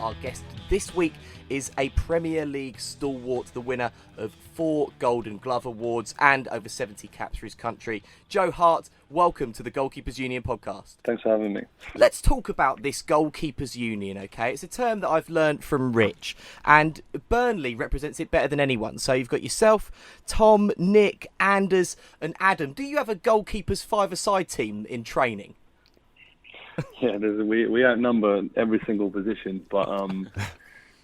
Our guest this week is a Premier League stalwart, the winner of 4 Golden Glove Awards and over 70 caps for his country. Joe Hart, welcome to the Goalkeepers Union podcast. Thanks for having me. Let's talk about this Goalkeepers Union, okay? It's a term that I've learned from Rich, and Burnley represents it better than anyone. So you've got yourself, Tom, Nick, Anders and Adam. Do you have a goalkeepers five-a-side team in training? Yeah, we outnumber every single position, but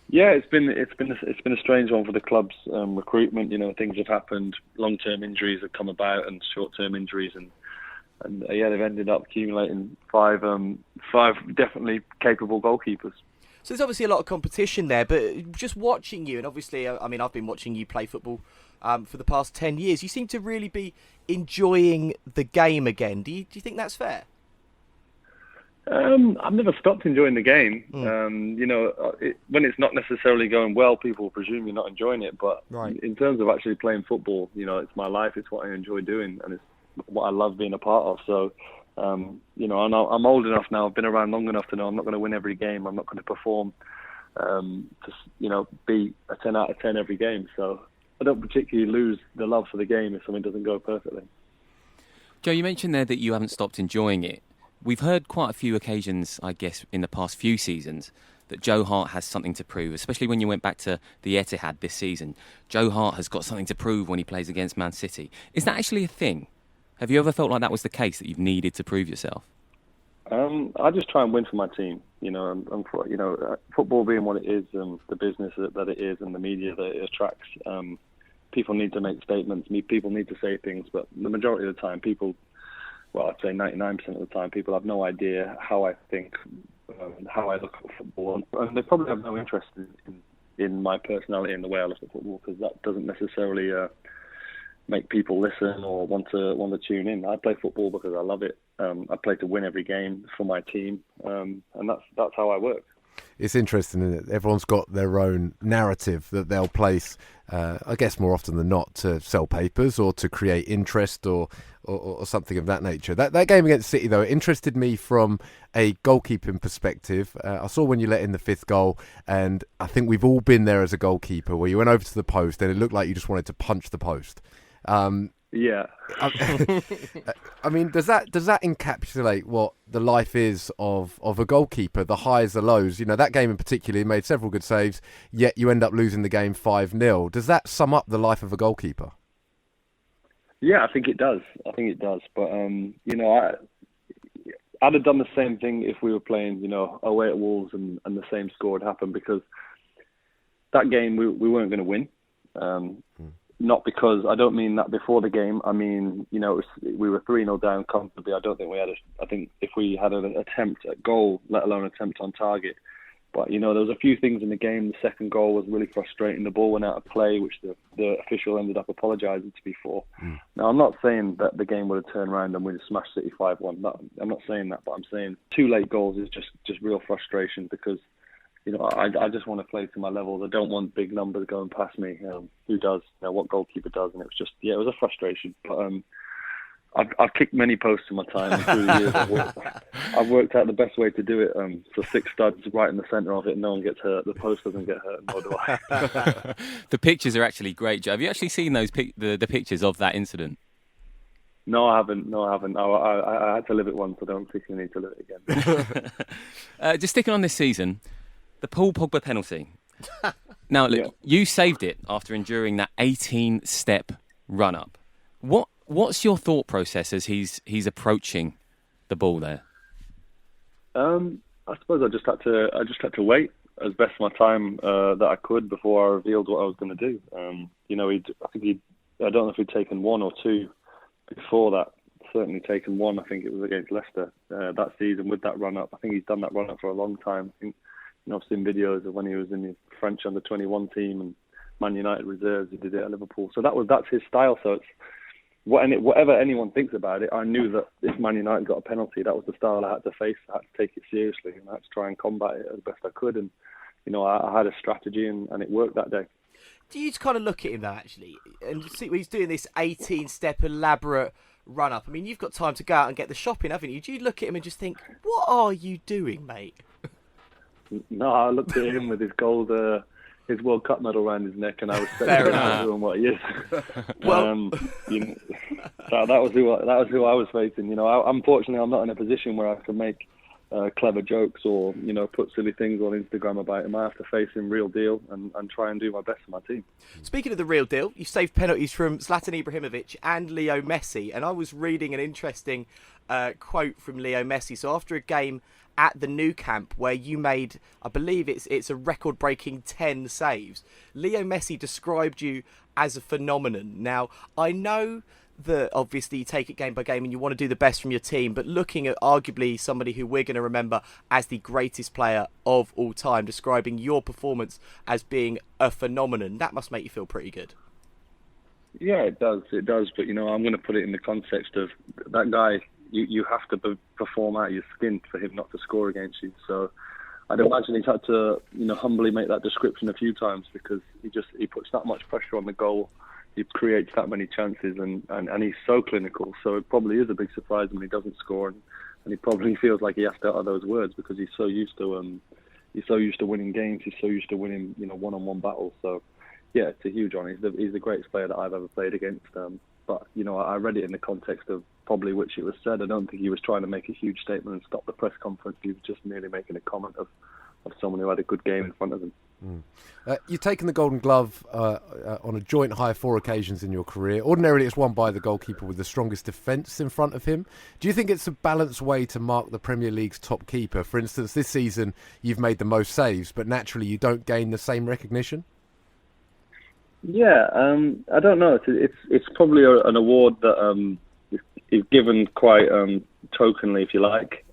yeah, it's been a strange one for the club's recruitment. You know, things have happened, long-term injuries have come about, and short-term injuries, and yeah, they've ended up accumulating five definitely capable goalkeepers. So there's obviously a lot of competition there, but just watching you, and obviously, I mean, I've been watching you play football for the past 10 years. You seem to really be enjoying the game again. Do you think that's fair? I've never stopped enjoying the game. You know, when it's not necessarily going well, people presume you're not enjoying it. But right. In terms of actually playing football, you know, it's my life. It's what I enjoy doing, and it's what I love being a part of. So, you know, I'm old enough now. I've been around long enough to know I'm not going to win every game. I'm not going to perform, you know, be a 10 out of 10 every game. So I don't particularly lose the love for the game if something doesn't go perfectly. Joe, you mentioned there that you haven't stopped enjoying it. We've heard quite a few occasions, I guess, in the past few seasons that Joe Hart has something to prove, especially when you went back to the Etihad this season. Joe Hart has got something to prove when he plays against Man City. Is that actually a thing? Have you ever felt like that was the case, that you've needed to prove yourself? I just try and win for my team. You know, football being what it is, and the business that it is, and the media that it attracts, people need to make statements. People need to say things, but the majority of the time, well, I'd say 99% of the time, people have no idea how I think, how I look at football, and they probably have no interest in my personality and the way I look at football, because that doesn't necessarily make people listen or want to tune in. I play football because I love it. I play to win every game for my team, and that's how I work. It's interesting, isn't it? Everyone's got their own narrative that they'll place, I guess more often than not, to sell papers or to create interest or something of that nature. That game against City, though, it interested me from a goalkeeping perspective. I saw when you let in the 5th goal, and I think we've all been there as a goalkeeper, where you went over to the post and it looked like you just wanted to punch the post. Yeah. I mean, does that encapsulate what the life is of a goalkeeper, the highs, the lows? You know, that game in particular, you made several good saves, yet you end up losing the game 5-0. Does that sum up the life of a goalkeeper? Yeah, I think it does. But, you know, I'd have done the same thing if we were playing, you know, away at Wolves and the same score had happened, because that game we weren't going to win. Not because, I don't mean that before the game. I mean, you know, we were 3-0 down comfortably. I don't think we had I think if we had an attempt at goal, let alone an attempt on target. But, you know, there was a few things in the game. The second goal was really frustrating. The ball went out of play, which the official ended up apologising to me for. Now, I'm not saying that the game would have turned around and we'd have smashed City 5-1. I'm not saying that, but I'm saying 2 late goals is just real frustration, because, you know, I just want to play to my levels. I don't want big numbers going past me. Who does? You know, what goalkeeper does? And it was just, yeah, it was a frustration. But I've kicked many posts in my time, and through the years I've worked out the best way to do it. So 6 studs right in the centre of it, and no one gets hurt. The post doesn't get hurt, nor do I. The pictures are actually great, Joe. Have you actually seen those the pictures of that incident? No, I haven't. I had to live it once. I don't particularly need to live it again. Just sticking on this season, the Paul Pogba penalty. Now, look, You saved it after enduring that 18-step run-up. What's your thought process as he's approaching the ball there? I suppose I just had to wait as best my time that I could before I revealed what I was going to do. You know, I don't know if he'd taken 1 or 2 before that. Certainly taken 1. I think it was against Leicester that season with that run-up. I think he's done that run-up for a long time. I think, you know, I've seen videos of when he was in the French under-21 team and Man United reserves. He did it at Liverpool. So that's his style. So it's whatever anyone thinks about it, I knew that if Man United got a penalty, that was the style I had to face. I had to take it seriously, and I had to try and combat it as best I could. And, you know, I had a strategy, and it worked that day. Do you kind of look at him though, actually, and see when he's doing this 18-step elaborate run-up? I mean, you've got time to go out and get the shopping, haven't you? Do you look at him and just think, what are you doing, mate? No, I looked at him with his gold, his World Cup medal around his neck, and I respected him doing what he is. Well, that was who I was facing. Unfortunately, I'm not in a position where I can make clever jokes or put silly things on Instagram about him. I have to face him real deal and try and do my best for my team. Speaking of the real deal, you saved penalties from Zlatan Ibrahimovic and Leo Messi, and I was reading an interesting quote from Leo Messi. So after a game at the Nou Camp where you made, I believe it's a record-breaking 10 saves, Leo Messi described you as a phenomenon. Now, I know that obviously you take it game by game and you want to do the best from your team, but looking at arguably somebody who we're going to remember as the greatest player of all time, describing your performance as being a phenomenon, that must make you feel pretty good. Yeah, it does. But, I'm going to put it in the context of that guy. You have to perform out of your skin for him not to score against you. So I'd imagine he's had to, humbly make that description a few times because he puts that much pressure on the goal. He creates that many chances and he's so clinical. So it probably is a big surprise when he doesn't score, and he probably feels like he has to utter those words because he's so used to winning games. He's so used to winning one-on-one battles. So yeah, it's a huge honour. He's the greatest player that I've ever played against. But I read it in the context of probably which it was said. I don't think he was trying to make a huge statement and stop the press conference. He was just merely making a comment of someone who had a good game in front of him. You've taken the Golden Glove on a joint high 4 occasions in your career. Ordinarily, it's won by the goalkeeper with the strongest defence in front of him. Do you think it's a balanced way to mark the Premier League's top keeper? For instance, this season you've made the most saves, but naturally you don't gain the same recognition? Yeah, I don't know. It's probably an award that is given quite tokenly, if you like.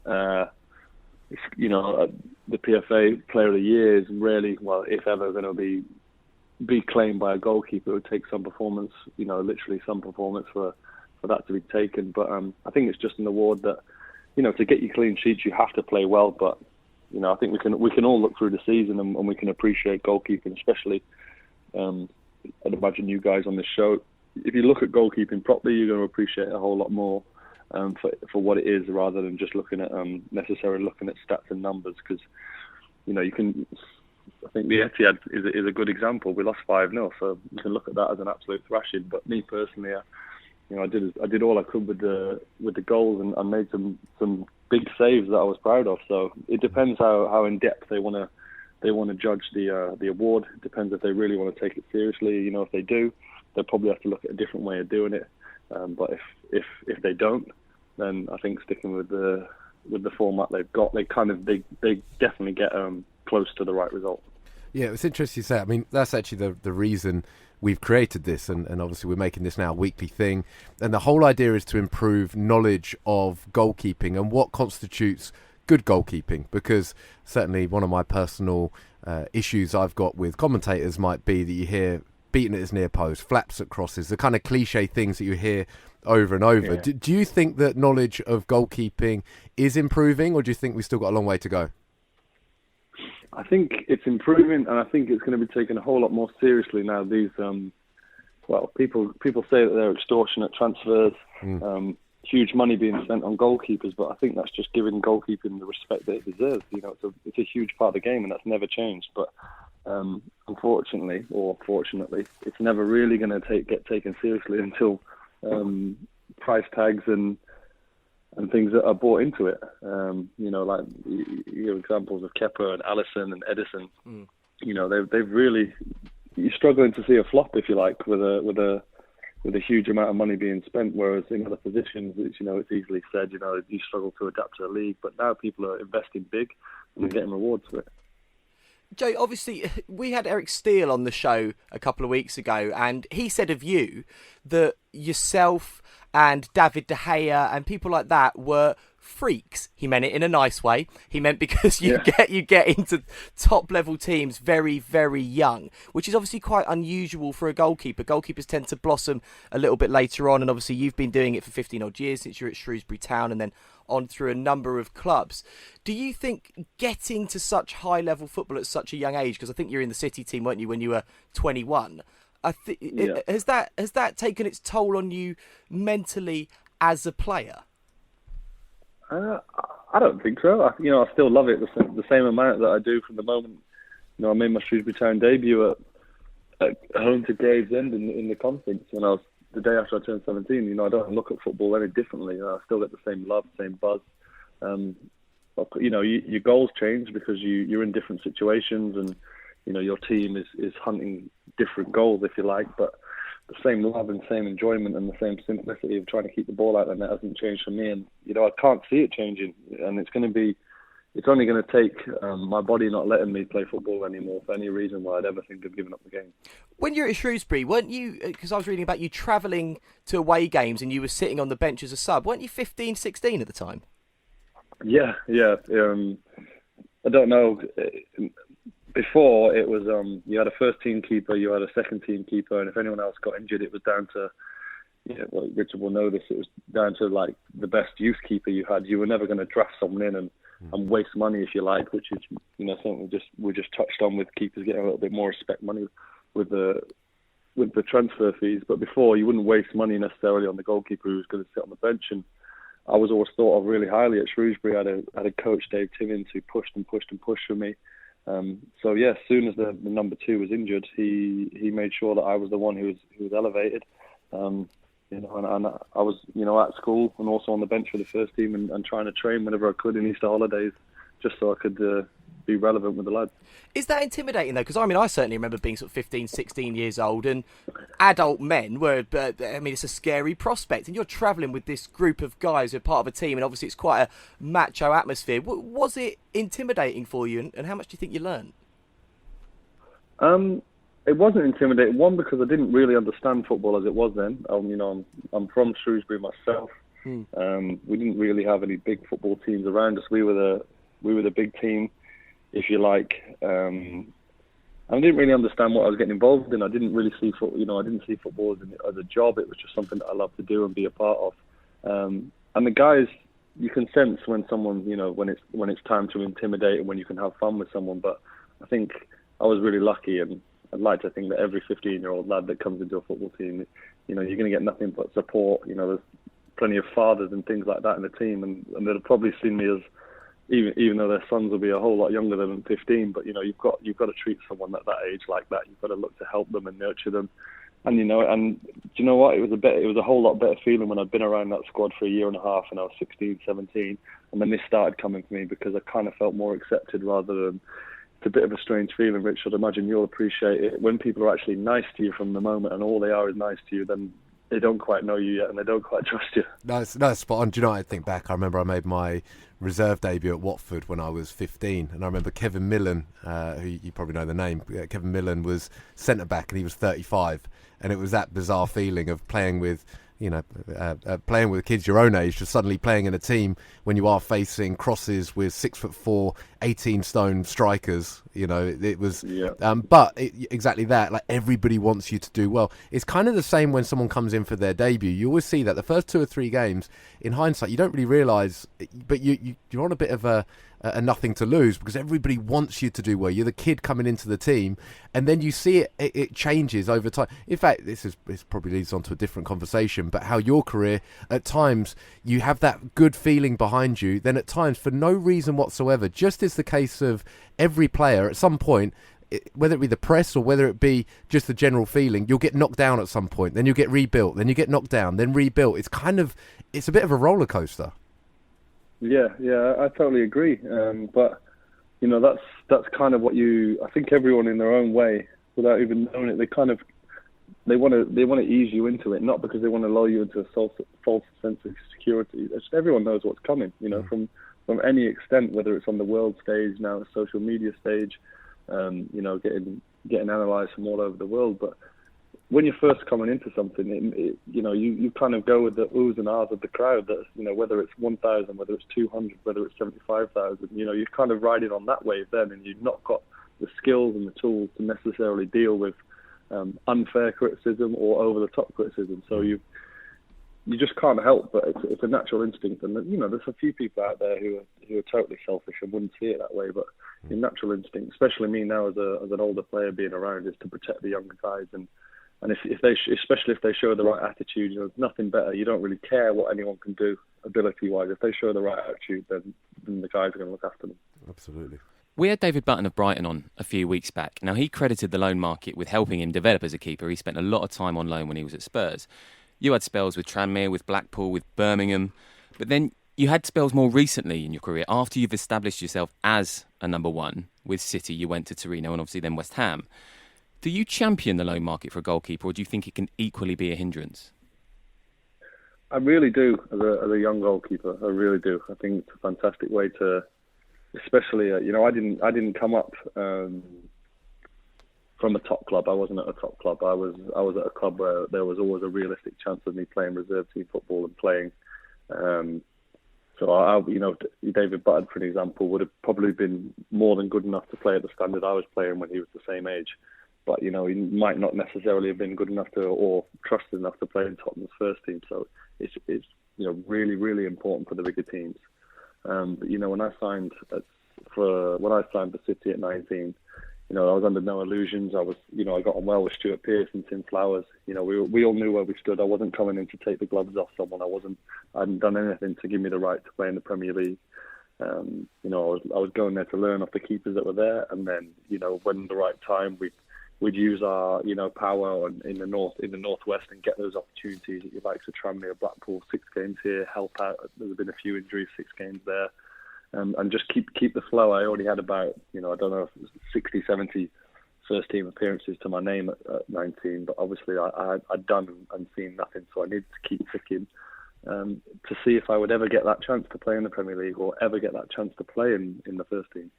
The PFA Player of the Year is rarely, well, if ever, going to be claimed by a goalkeeper. It would take some performance, literally some performance for that to be taken. But I think it's just an award that, to get your clean sheets, you have to play well. But I think we can all look through the season and we can appreciate goalkeeping, especially. I'd imagine you guys on this show, if you look at goalkeeping properly, you're going to appreciate it a whole lot more for what it is, rather than just necessarily looking at stats and numbers. Because you can. I think the Etihad is a good example. We lost 5-0, so you can look at that as an absolute thrashing. But me personally, I did all I could with the goals and made some big saves that I was proud of. So it depends how in depth they want to judge the award. It depends if they really want to take it seriously. If they do, they'll probably have to look at a different way of doing it. But if they don't, then I think sticking with the format they've got, they definitely get close to the right result. Yeah, it's interesting you say. I mean, that's actually the reason we've created this, and obviously we're making this now a weekly thing. And the whole idea is to improve knowledge of goalkeeping and what constitutes good goalkeeping, because certainly one of my personal issues I've got with commentators might be that you hear beaten at his near post, flaps at crosses, the kind of cliche things that you hear over and over. Yeah. Do you think that knowledge of goalkeeping is improving, or do you think we've still got a long way to go? I think it's improving, and I think it's going to be taken a whole lot more seriously now. These, people say that they're extortionate transfers, huge money being spent on goalkeepers, but I think that's just giving goalkeeping the respect that it deserves. It's a huge part of the game, and that's never changed. But unfortunately, or fortunately, it's never really going to get taken seriously until price tags and things that are bought into it. Like your examples of Kepa and Alisson and Edison. They've really, you're struggling to see a flop, if you like, with a huge amount of money being spent. Whereas in other positions, it's easily said, you struggle to adapt to the league. But now people are investing big and they're getting rewards for it. Joe, obviously, we had Eric Steele on the show a couple of weeks ago, and he said of you that yourself and David De Gea and people like that were freaks. He meant it in a nice way. He meant because you get into top level teams very, very young, which is obviously quite unusual for a goalkeeper. Goalkeepers tend to blossom a little bit later on, and obviously you've been doing it for 15 odd years since you're at Shrewsbury Town and then on through a number of clubs. Do you think getting to such high level football at such a young age, because I think you're in the City team, weren't you, when you were 21? Has that taken its toll on you mentally as a player? I don't think so. I still love it the same amount that I do from the moment. I made my Shrewsbury Town debut at home to Gravesend in the conference when I was the day after I turned 17. I don't look at football any differently. I still get the same love, same buzz. Your goals change because you're in different situations, and your team is hunting different goals, if you like. But the same love and same enjoyment and the same simplicity of trying to keep the ball out, and that hasn't changed for me. And I can't see it changing. And it's only going to take my body not letting me play football anymore for any reason why I'd ever think of giving up the game. When you were at Shrewsbury, weren't you, because I was reading about you travelling to away games and you were sitting on the bench as a sub, weren't you 15, 16 at the time? Yeah. I don't know. Before, it was you had a first-team keeper, you had a second-team keeper, and if anyone else got injured, it was down to, Richard will know this, it was down to like the best youth keeper you had. You were never going to draft someone in and waste money, if you like, which is something we just touched on with keepers getting a little bit more respect money with the transfer fees. But before, you wouldn't waste money necessarily on the goalkeeper who was going to sit on the bench. And I was always thought of really highly at Shrewsbury. I had a coach, Dave Timmins, who pushed for me. So yeah, as soon as the number 2 was injured, he made sure that I was the one who was elevated. And I was, at school and also on the bench for the first team and trying to train whenever I could in Easter holidays, just so I could be relevant with the lads. Is that intimidating though? Because I certainly remember being sort of 15, 16 years old, and adult men were. It's a scary prospect, and you're travelling with this group of guys who are part of a team, and obviously it's quite a macho atmosphere. Was it intimidating for you, and how much do you think you learned? It wasn't intimidating. One, because I didn't really understand football as it was then. I'm from Shrewsbury myself. We didn't really have any big football teams around us. We were the big team, if you like. I didn't really understand what I was getting involved in. I didn't really see football. I didn't see football as a job. It was just something that I loved to do and be a part of. And the guys, you can sense when someone, when it's time to intimidate and when you can have fun with someone. But I think I was really lucky, and I'd like to think that every 15-year-old lad that comes into a football team, you're going to get nothing but support. There's plenty of fathers and things like that in the team, and they'll probably see me as, even though their sons will be a whole lot younger than 15, but you've got to treat someone at that age like that. You've got to look to help them and nurture them, and and do you know what? It was a whole lot better feeling when I'd been around that squad for a year and a half, and I was 16, 17, and then this started coming for me because I kind of felt more accepted rather than. It's a bit of a strange feeling, Rich. I'd imagine you'll appreciate it when people are actually nice to you from the moment, and all they are is nice to you. Then they don't quite know you yet, and they don't quite trust you. No, spot on. Do you know, I think back, I remember I made my reserve debut at Watford when I was 15, and I remember Kevin Millen, who you probably know the name. Kevin Millen was centre back, and he was 35, and it was that bizarre feeling of playing with. Playing with kids your own age, just suddenly playing in a team when you are facing crosses with 6'4", 18-stone strikers. It was. Yeah. Exactly that. Like, everybody wants you to do well. It's kind of the same when someone comes in for their debut. You always see that the first 2 or 3 games, in hindsight, you don't really realise, but you're on a bit of a nothing to lose because everybody wants you to do well. You're the kid coming into the team, and then you see it changes over time. In fact, this probably leads on to a different conversation, but how your career, at times, you have that good feeling behind you, then at times, for no reason whatsoever, just as the case of every player, at some point, whether it be the press or whether it be just the general feeling, you'll get knocked down at some point, then you'll get rebuilt, then you get knocked down, then rebuilt. It's a bit of a roller coaster. Yeah, I totally agree. But that's kind of what I think everyone in their own way, without even knowing it, they want to ease you into it, not because they want to lull you into a false sense of security. Everyone knows what's coming, from any extent, whether it's on the world stage now, the social media stage, getting analysed from all over the world. But when you're first coming into something, you kind of go with the oohs and ahs of the crowd. That whether it's 1,000, whether it's 200, whether it's 75,000, you're kind of riding on that wave then, and you've not got the skills and the tools to necessarily deal with unfair criticism or over the top criticism. So you just can't help, but it's a natural instinct. And there's a few people out there who are totally selfish and wouldn't see it that way. But your natural instinct, especially me now as an older player being around, is to protect the younger guys and And especially if they show the right attitude, there's nothing better. You don't really care what anyone can do ability-wise. If they show the right attitude, then the guys are going to look after them. Absolutely. We had David Button of Brighton on a few weeks back. Now, he credited the loan market with helping him develop as a keeper. He spent a lot of time on loan when he was at Spurs. You had spells with Tranmere, with Blackpool, with Birmingham. But then you had spells more recently in your career. After you've established yourself as a number one with City, you went to Torino and obviously then West Ham. Do you champion the loan market for a goalkeeper, or do you think it can equally be a hindrance? I really do, as a young goalkeeper. I really do. I think it's a fantastic way to, especially, I didn't come up from a top club. I wasn't at a top club. I was at a club where there was always a realistic chance of me playing reserve team football and playing. So David Button, for an example, would have probably been more than good enough to play at the standard I was playing when he was the same age. But, he might not necessarily have been good enough to, or trusted enough to play in Tottenham's first team. So it's really, really important for the bigger teams. But, when I signed for City at 19, I was under no illusions. I got on well with Stuart Pearce and Tim Flowers. We all knew where we stood. I wasn't coming in to take the gloves off someone. I hadn't done anything to give me the right to play in the Premier League. I was going there to learn off the keepers that were there, and then, when the right time, we'd use our, power in the northwest and get those opportunities at your likes of Tranmere, Blackpool, 6 games here, help out. There's been a few injuries, 6 games there. And just keep the flow. I already had about, I don't know, if it was 60, 70 first team appearances to my name at 19, but obviously I'd done and seen nothing, so I needed to keep ticking to see if I would ever get that chance to play in the Premier League or ever get that chance to play in the first team.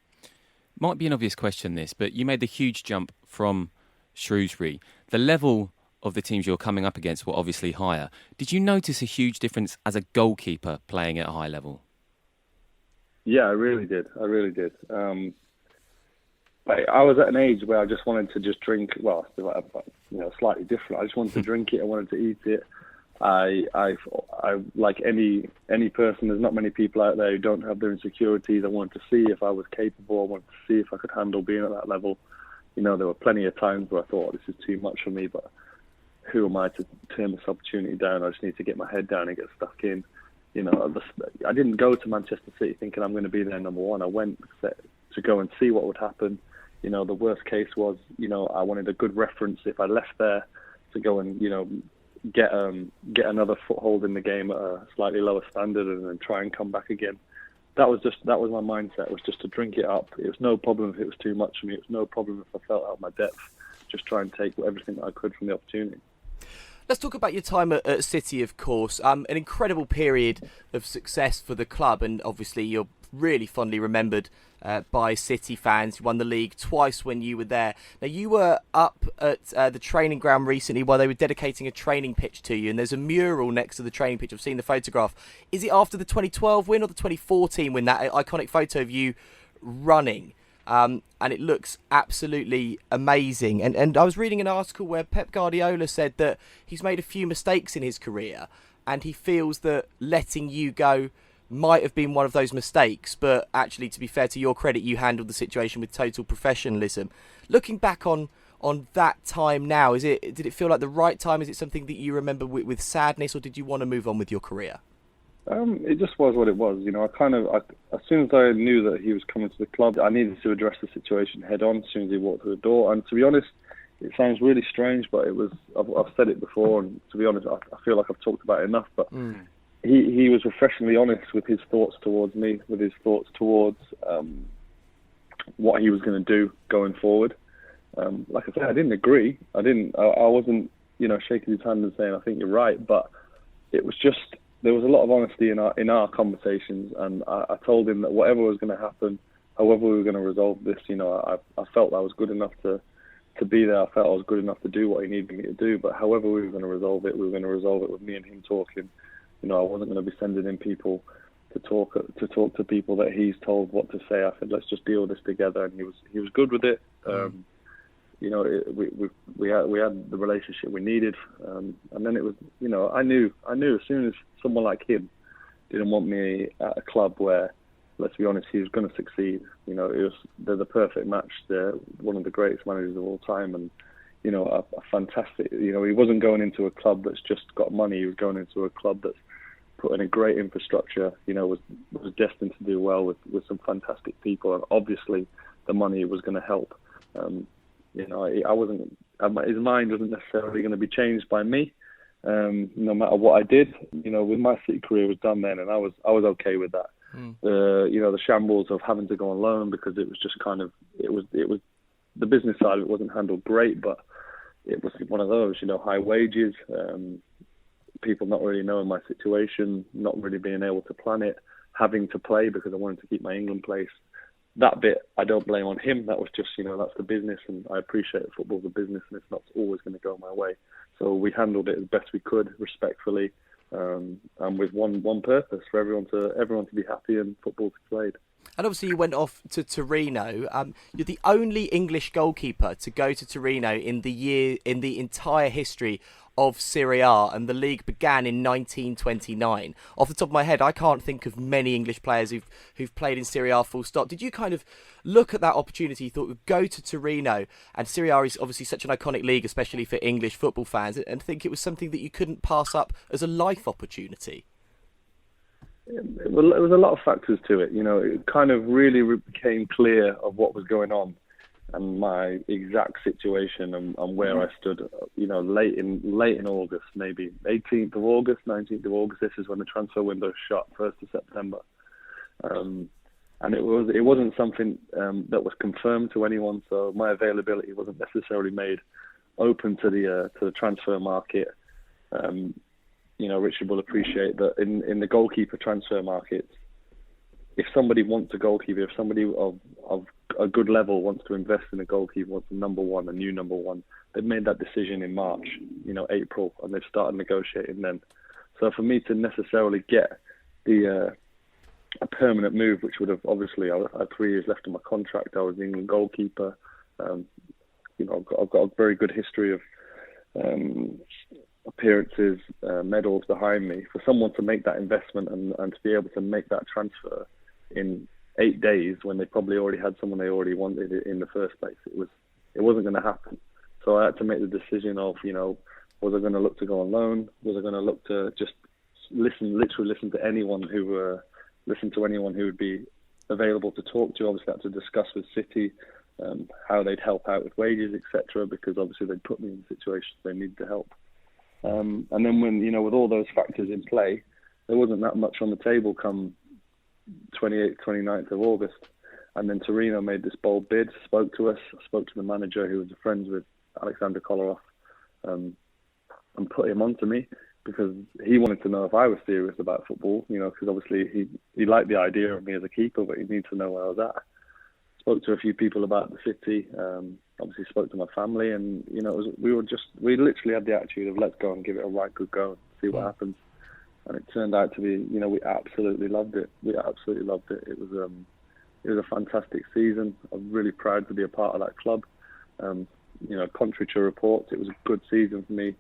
Might be an obvious question, this, but you made the huge jump from Shrewsbury. The level of the teams you're coming up against were obviously higher. Did you notice a huge difference as a goalkeeper playing at a high level? Yeah, I really did. I was at an age where I just wanted to just drink. Well, slightly different. I just wanted to drink it. I wanted to eat it. I like any person. There's not many people out there who don't have their insecurities. I wanted to see if I was capable. I wanted to see if I could handle being at that level. There were plenty of times where I thought this is too much for me, but who am I to turn this opportunity down? I just need to get my head down and get stuck in. I didn't go to Manchester City thinking I'm going to be there number one. I went to go and see what would happen. The worst case was, I wanted a good reference if I left there to go and, get another foothold in the game at a slightly lower standard and then try and come back again. That was my mindset, was just to drink it up. It was no problem if it was too much for me. It was no problem if I felt out of my depth. Just try and take everything that I could from the opportunity. Let's talk about your time at City, of course. An incredible period of success for the club, and obviously you're really fondly remembered by City fans. You won the league twice when you were there. Now, you were up at the training ground recently while they were dedicating a training pitch to you, and there's a mural next to the training pitch. I've seen the photograph. Is it after the 2012 win or the 2014 win, that iconic photo of you running? And it looks absolutely amazing. And I was reading an article where Pep Guardiola said that he's made a few mistakes in his career, and he feels that letting you go might have been one of those mistakes, but actually, to be fair to your credit, you handled the situation with total professionalism. Looking back on that time now, did it feel like the right time? Is it something that you remember with sadness, or did you want to move on with your career? It just was what it was. As soon as I knew that he was coming to the club, I needed to address the situation head on as soon as he walked through the door. And to be honest, it sounds really strange, but it was. I've said it before, and to be honest, I feel like I've talked about it enough. But he was refreshingly honest with his thoughts towards me, with his thoughts towards what he was going to do going forward. Like I said, I didn't agree. I wasn't, shaking his hand and saying I think you're right, but it was just. There was a lot of honesty in our conversations, and I told him that whatever was going to happen, however we were going to resolve this, I felt I was good enough to be there. I felt I was good enough to do what he needed me to do. But however we were going to resolve it, we were going to resolve it with me and him talking. I wasn't going to be sending in people to talk to people that he's told what to say. I said, let's just deal with this together, and he was good with it. We had the relationship we needed, and then it was, I knew as soon as someone like him didn't want me at a club where, let's be honest, he was going to succeed. They're the perfect match. They're one of the greatest managers of all time, and a fantastic. He wasn't going into a club that's just got money. He was going into a club that's put in a great infrastructure. Was destined to do well with some fantastic people, and obviously the money was going to help. I wasn't. His mind wasn't necessarily going to be changed by me. No matter what I did, with my City career was done then, and I was okay with that. The shambles of having to go on loan because it was just kind of it was the business side of it wasn't handled great, but it was one of those, high wages, people not really knowing my situation, not really being able to plan it, having to play because I wanted to keep my England place. That bit, I don't blame on him. That was just, that's the business, and I appreciate that football's a business and it's not always going to go my way. So we handled it as best we could, respectfully, and with one purpose, for everyone to be happy and football to be played. And obviously you went off to Torino. You're the only English goalkeeper to go to Torino in the entire history of Serie A, and the league began in 1929. Off the top of my head, I can't think of many English players who've played in Serie A full stop. Did you kind of look at that opportunity, thought we'd go to Torino, and Serie A is obviously such an iconic league, especially for English football fans, and think it was something that you couldn't pass up as a life opportunity? It was a lot of factors to it. It kind of really became clear of what was going on and my exact situation and where I stood. Late in August, maybe 18th of August, 19th of August. This is when the transfer window shut, 1st of September, and it wasn't something that was confirmed to anyone. So my availability wasn't necessarily made open to the transfer market. Richard will appreciate that in the goalkeeper transfer market, if somebody wants a goalkeeper, if somebody of a good level wants to invest in a goalkeeper, wants a new number one, they've made that decision in March, April, and they've started negotiating then. So for me to necessarily get a permanent move, which would have obviously, I had 3 years left on my contract, I was the England goalkeeper. I've got a very good history of appearances, medals behind me. For someone to make that investment and to be able to make that transfer in 8 days when they probably already had someone they already wanted in the first place, it wasn't going to happen. So I had to make the decision of, was I going to look to go on loan? Was I going to look to just literally listen to anyone who would be available to talk to? Obviously I had to discuss with City how they'd help out with wages, etc., because obviously they'd put me in situations they needed to help. And then when, with all those factors in play, there wasn't that much on the table come 28th, 29th of August. And then Torino made this bold bid, spoke to us, spoke to the manager who was friends with Alexander Kolarov, and put him on to me because he wanted to know if I was serious about football, because obviously he liked the idea of me as a keeper, but he needed to know where I was at. Spoke to a few people about the city, obviously spoke to my family, and we literally had the attitude of let's go and give it a right good go and see what happens. And it turned out to be, we absolutely loved it. It was a fantastic season. I'm really proud to be a part of that club. Contrary to reports, it was a good season for me.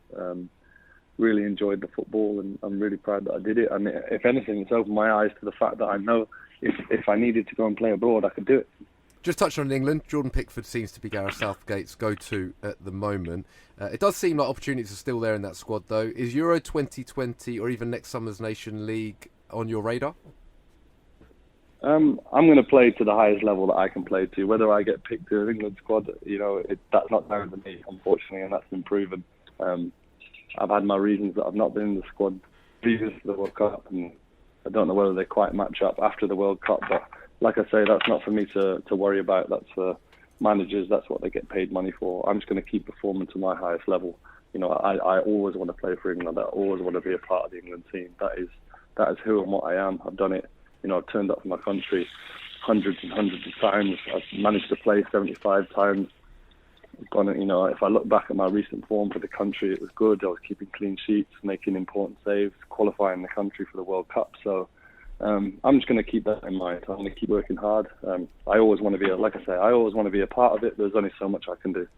Really enjoyed the football, and I'm really proud that I did it. And if anything, it's opened my eyes to the fact that I know if I needed to go and play abroad, I could do it. Just touching on England, Jordan Pickford seems to be Gareth Southgate's go-to at the moment. It does seem like opportunities are still there in that squad, though. Is Euro 2020 or even next summer's Nation League on your radar? I'm going to play to the highest level that I can play to. Whether I get picked to an England squad, that's not down to me, unfortunately, and that's been proven. I've had my reasons that I've not been in the squad previous to the World Cup, and I don't know whether they quite match up after the World Cup, but like I say, that's not for me to worry about. That's for managers. That's what they get paid money for. I'm just going to keep performing to my highest level. I always want to play for England. I always want to be a part of the England team. That is who and what I am. I've done it. I've turned up for my country hundreds and hundreds of times. I've managed to play 75 times. I've gone, if I look back at my recent form for the country, it was good. I was keeping clean sheets, making important saves, qualifying the country for the World Cup. So I'm just going to keep that in mind. I'm going to keep working hard. I always want to be, I always want to be a part of it. There's only so much I can do.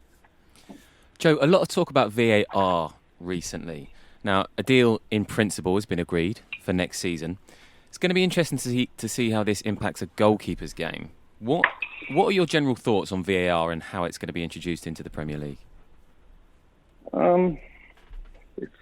Joe, a lot of talk about VAR recently. Now, a deal in principle has been agreed for next season. It's going to be interesting to see how this impacts a goalkeeper's game. What are your general thoughts on VAR and how it's going to be introduced into the Premier League? It's.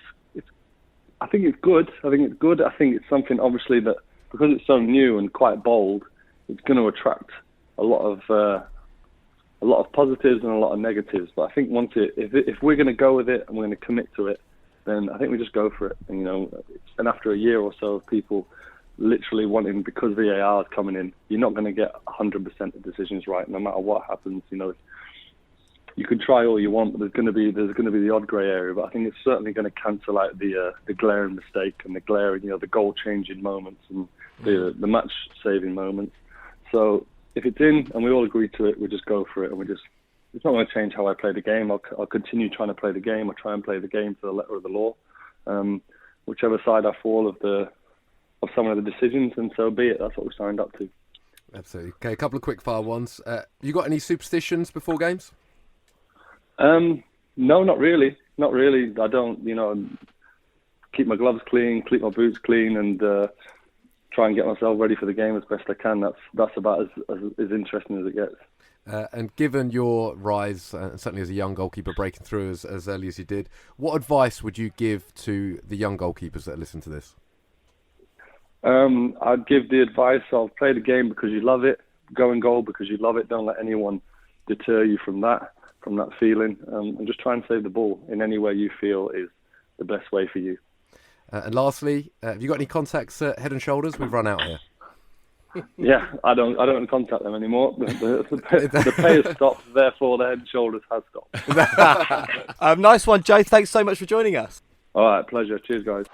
I think it's good. I think it's something, obviously, that because it's so new and quite bold, it's going to attract a lot of positives and a lot of negatives. But I think if we're going to go with it and we're going to commit to it, then I think we just go for it. And, and after a year or so of people literally wanting, because VAR is coming in, you're not going to get 100% of decisions right, no matter what happens. You can try all you want, but there's going to be the odd grey area. But I think it's certainly going to cancel out the glaring mistake and the glaring, the goal-changing moments and the match-saving moments. So if it's in and we all agree to it, we just go for it, and it's not going to change how I play the game. I'll continue trying to play the game. I'll try and play the game to the letter of the law. Whichever side I fall of some of the decisions, and so be it. That's what we signed up to. Absolutely. Okay, a couple of quick-fire ones. You got any superstitions before games? No, not really. Not really. I don't, keep my gloves clean, keep my boots clean, and try and get myself ready for the game as best I can. That's about as interesting as it gets. And given your rise, certainly as a young goalkeeper breaking through as early as you did, what advice would you give to the young goalkeepers that listen to this? I'd give the advice of play the game because you love it, go and goal because you love it. Don't let anyone deter you from that feeling, and just try and save the ball in any way you feel is the best way for you. And lastly, have you got any contacts at Head and Shoulders? We've run out here. Yeah, I don't contact them anymore. The pay has stopped, therefore the Head and Shoulders has stopped. Nice one, Joe. Thanks so much for joining us. All right, pleasure. Cheers, guys.